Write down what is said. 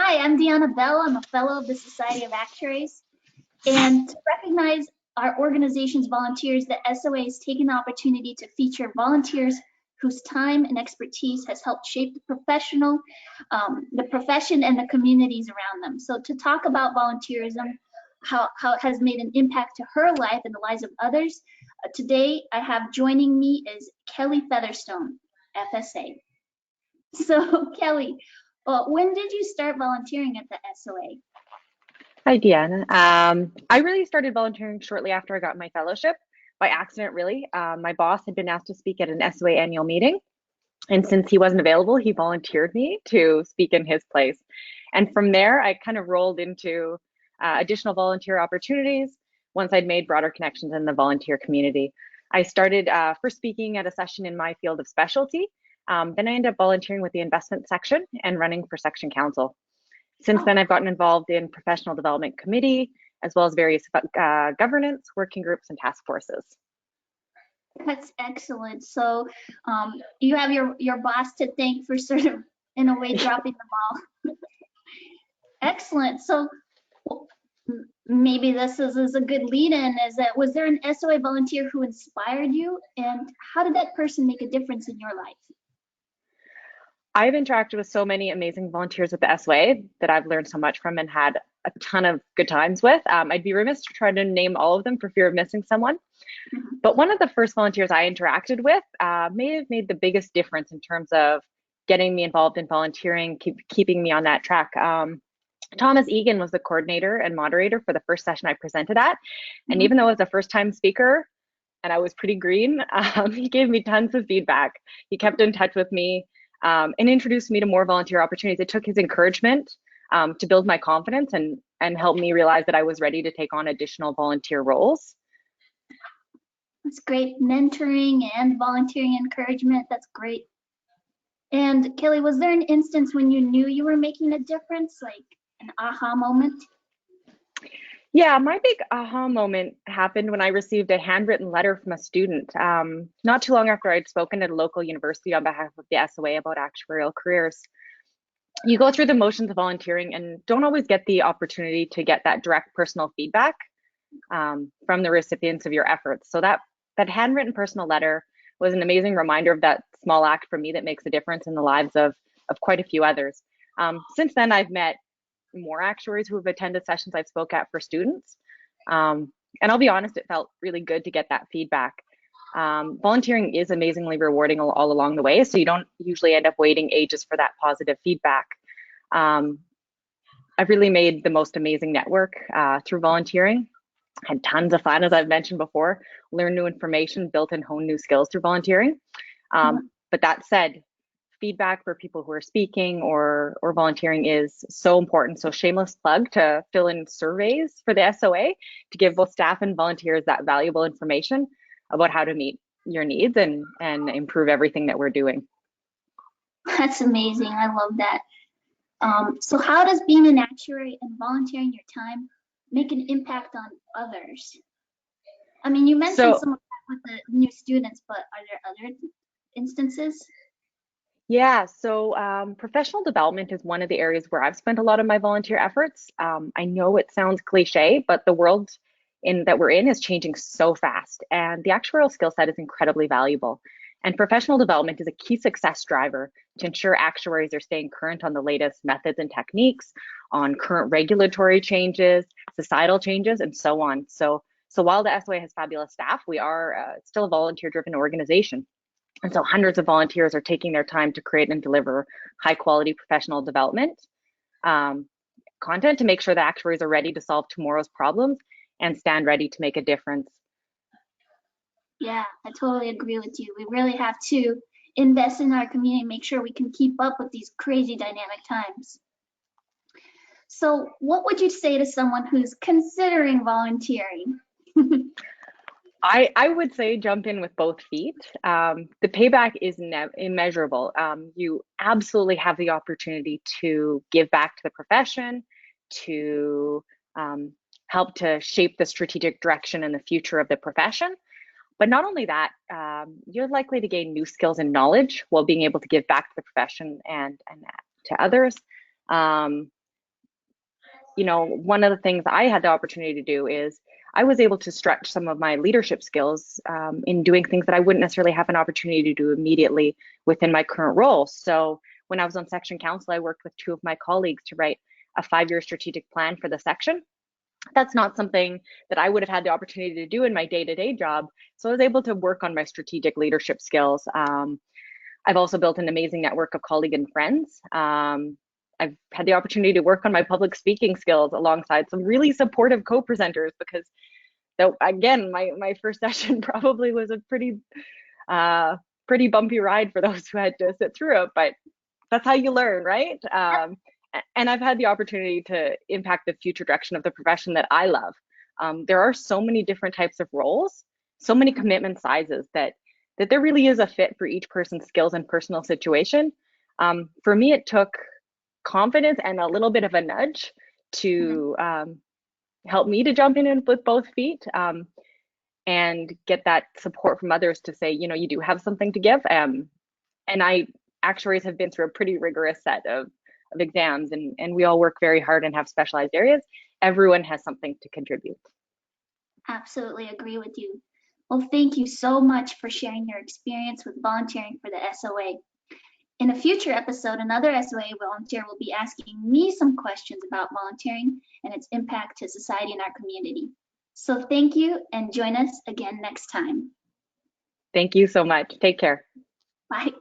Hi, I'm Deanna Bell. I'm a fellow of the Society of Actuaries. And to recognize our organization's volunteers, the SOA has taken the opportunity to feature volunteers whose time and expertise has helped shape the profession and the communities around them. So to talk about volunteerism, how it has made an impact to her life and the lives of others, today I have joining me is Kelly Featherstone, FSA. So Kelly, when did you start volunteering at the SOA? Hi, Deanna. I really started volunteering shortly after I got my fellowship, by accident, really. My boss had been asked to speak at an SOA annual meeting, and since he wasn't available, he volunteered me to speak in his place. And from there, I kind of rolled into additional volunteer opportunities once I'd made broader connections in the volunteer community. I started first speaking at a session in my field of specialty. Then I ended up volunteering with the investment section and running for section council. Since then, I've gotten involved in professional development committee, as well as various governance, working groups, and task forces. That's excellent. So you have your boss to thank for sort of, in a way, dropping the ball. Excellent. So maybe this is a good lead-in. Was there an SOA volunteer who inspired you, and how did that person make a difference in your life? I've interacted with so many amazing volunteers with the SOA that I've learned so much from and had a ton of good times with. I'd be remiss to try to name all of them for fear of missing someone. But one of the first volunteers I interacted with may have made the biggest difference in terms of getting me involved in volunteering, keeping me on that track. Thomas Egan was the coordinator and moderator for the first session I presented at. And even though I was a first-time speaker and I was pretty green, he gave me tons of feedback. He kept in touch with me and introduced me to more volunteer opportunities. It took his encouragement to build my confidence and help me realize that I was ready to take on additional volunteer roles. That's great. Mentoring and volunteering encouragement. That's great. And Kelly, was there an instance when you knew you were making a difference, like an aha moment? Yeah, my big aha moment happened when I received a handwritten letter from a student not too long after I'd spoken at a local university on behalf of the SOA about actuarial careers. You go through the motions of volunteering and don't always get the opportunity to get that direct personal feedback from the recipients of your efforts. So that handwritten personal letter was an amazing reminder of that small act for me that makes a difference in the lives of quite a few others. Since then, I've met more actuaries who have attended sessions I've spoke at for students. And I'll be honest, it felt really good to get that feedback. Volunteering is amazingly rewarding all along the way, so you don't usually end up waiting ages for that positive feedback. I've really made the most amazing network through volunteering. Had tons of fun, as I've mentioned before, learn new information, built and honed new skills through volunteering. But that said, feedback for people who are speaking or volunteering is so important. So shameless plug to fill in surveys for the SOA to give both staff and volunteers that valuable information about how to meet your needs and improve everything that we're doing. That's amazing. I love that. So how does being an actuary and volunteering your time make an impact on others? I mean, you mentioned some of that with the new students, but are there other instances? Yeah, so professional development is one of the areas where I've spent a lot of my volunteer efforts. I know it sounds cliche, but the world that we're in is changing so fast, and the actuarial skill set is incredibly valuable. And professional development is a key success driver to ensure actuaries are staying current on the latest methods and techniques, on current regulatory changes, societal changes, and so on. So while the SOA has fabulous staff, we are still a volunteer-driven organization. And so hundreds of volunteers are taking their time to create and deliver high quality professional development content to make sure that actuaries are ready to solve tomorrow's problems and stand ready to make a difference. Yeah, I totally agree with you. We really have to invest in our community, make sure we can keep up with these crazy dynamic times. So what would you say to someone who's considering volunteering? I would say jump in with both feet. The payback is immeasurable. You absolutely have the opportunity to give back to the profession, to help to shape the strategic direction and the future of the profession. But not only that, you're likely to gain new skills and knowledge while being able to give back to the profession and to others. one of the things I had the opportunity to do is I was able to stretch some of my leadership skills in doing things that I wouldn't necessarily have an opportunity to do immediately within my current role. So when I was on section council, I worked with two of my colleagues to write a 5-year strategic plan for the section. That's not something that I would have had the opportunity to do in my day-to-day job. So I was able to work on my strategic leadership skills. I've also built an amazing network of colleagues and friends. I've had the opportunity to work on my public speaking skills alongside some really supportive co-presenters, because again, my first session probably was a pretty bumpy ride for those who had to sit through it, but that's how you learn, right? And I've had the opportunity to impact the future direction of the profession that I love. There are so many different types of roles, so many commitment sizes that there really is a fit for each person's skills and personal situation. For me, it took confidence and a little bit of a nudge to help me to jump in with both feet, and get that support from others to say, you do have something to give. And actuaries have been through a pretty rigorous set of exams, and we all work very hard and have specialized areas. Everyone has something to contribute. Absolutely agree with you. Well, thank you so much for sharing your experience with volunteering for the SOA. In a future episode, another SOA volunteer will be asking me some questions about volunteering and its impact to society and our community. So thank you, and join us again next time. Thank you so much. Take care. Bye.